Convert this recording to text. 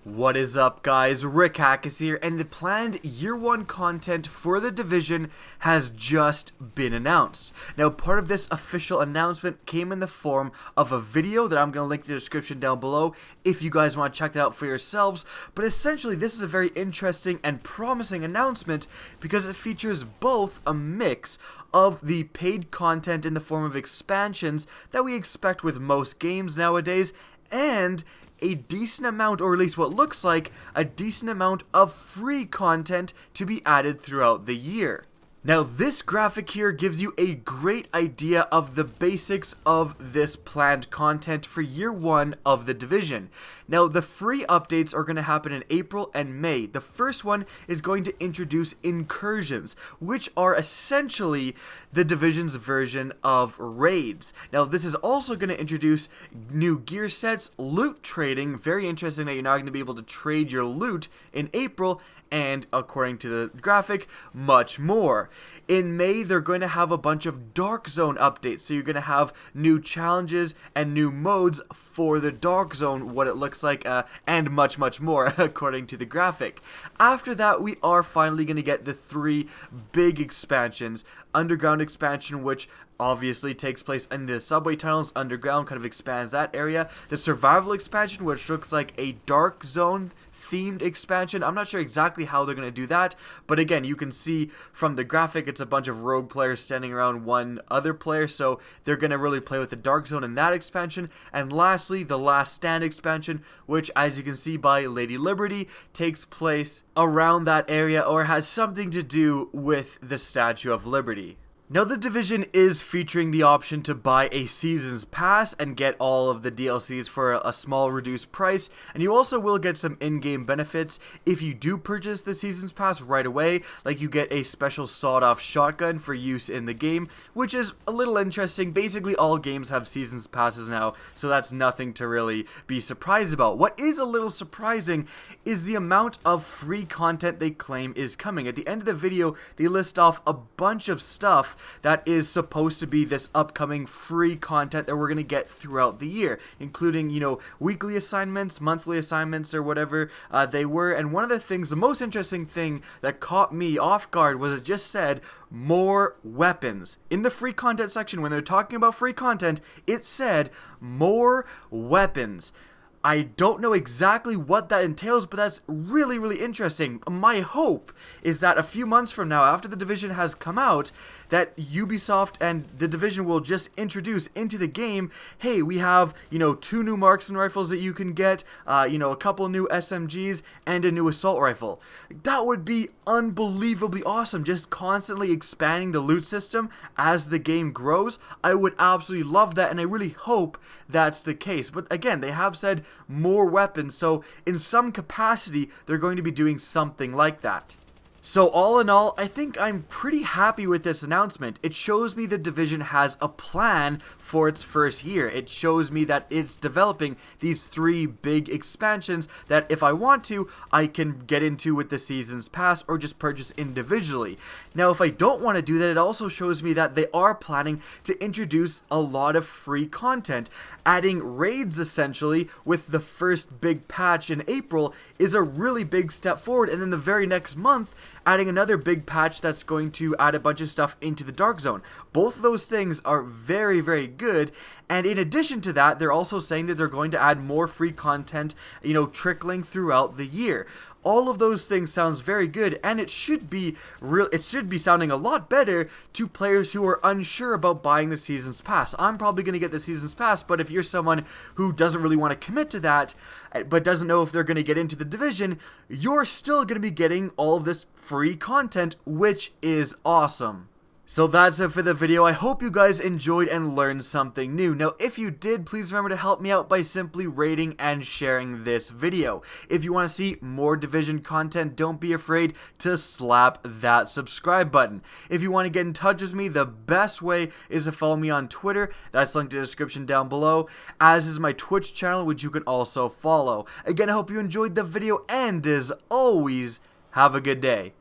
What is up, guys? Rick Hackus here, and the planned Year 1 content for The Division has just been announced. Now, part of this official announcement came in the form of a video that I'm going to link in the description down below if you guys want to check that out for yourselves, but essentially this is a very interesting and promising announcement because it features both a mix of the paid content in the form of expansions that we expect with most games nowadays, and a decent amount, or at least what looks like a decent amount of free content to be added throughout the year. Now, this graphic here gives you a great idea of the basics of this planned content for Year 1 of The Division. Now, the free updates are going to happen in April and May. The first one is going to introduce incursions, which are essentially The Division's version of raids. Now, this is also going to introduce new gear sets, loot trading, very interesting that you're not going to be able to trade your loot in April, and according to the graphic, much more. In May, they're going to have a bunch of Dark Zone updates, so you're going to have new challenges and new modes for the Dark Zone, what it looks like, and much, much more, according to the graphic. After that, we are finally going to get the three big expansions. Underground expansion, which obviously takes place in the subway tunnels underground, kind of expands that area. The survival expansion, which looks like a Dark Zone themed expansion. I'm not sure exactly how they're going to do that, but again, you can see from the graphic it's a bunch of rogue players standing around one other player, so they're going to really play with the Dark Zone in that expansion. And lastly, the Last Stand expansion, which, as you can see by Lady Liberty, takes place around that area or has something to do with the Statue of Liberty. Now, The Division is featuring the option to buy a Seasons Pass and get all of the DLCs for a small reduced price, and you also will get some in-game benefits if you do purchase the Seasons Pass right away, like you get a special sawed-off shotgun for use in the game, which is a little interesting. Basically, all games have Seasons Passes now, so that's nothing to really be surprised about. What is a little surprising is the amount of free content they claim is coming. At the end of the video, they list off a bunch of stuff that is supposed to be this upcoming free content that we're going to get throughout the year, including, weekly assignments, monthly assignments, or whatever they were. And one of the things, the most interesting thing that caught me off guard was it just said more weapons. In the free content section, when they're talking about free content, it said more weapons. I don't know exactly what that entails, but that's really, really interesting. My hope is that a few months from now, after The Division has come out, that Ubisoft and The Division will just introduce into the game, hey, we have, 2 new marksman rifles that you can get, a couple new SMGs, and a new assault rifle. That would be unbelievably awesome, just constantly expanding the loot system as the game grows. I would absolutely love that, and I really hope that's the case. But again, they have said more weapons, so in some capacity, they're going to be doing something like that. So all in all, I think I'm pretty happy with this announcement. It shows me The Division has a plan for its first year. It shows me that it's developing these 3 big expansions that if I want to, I can get into with the Seasons Pass or just purchase individually. Now, if I don't want to do that, it also shows me that they are planning to introduce a lot of free content. Adding raids, essentially, with the first big patch in April is a really big step forward, and then the very next month, adding another big patch that's going to add a bunch of stuff into the Dark Zone. Both of those things are very, very good, and in addition to that, they're also saying that they're going to add more free content, trickling throughout the year. All of those things sounds very good, and it should be sounding a lot better to players who are unsure about buying the Seasons Pass. I'm probably going to get the Seasons Pass, but if you're someone who doesn't really want to commit to that, but doesn't know if they're going to get into The Division, you're still going to be getting all of this free content, which is awesome. So that's it for the video. I hope you guys enjoyed and learned something new. Now, if you did, please remember to help me out by simply rating and sharing this video. If you want to see more Division content, don't be afraid to slap that subscribe button. If you want to get in touch with me, the best way is to follow me on Twitter. That's linked in the description down below, as is my Twitch channel, which you can also follow. Again, I hope you enjoyed the video, and as always, have a good day.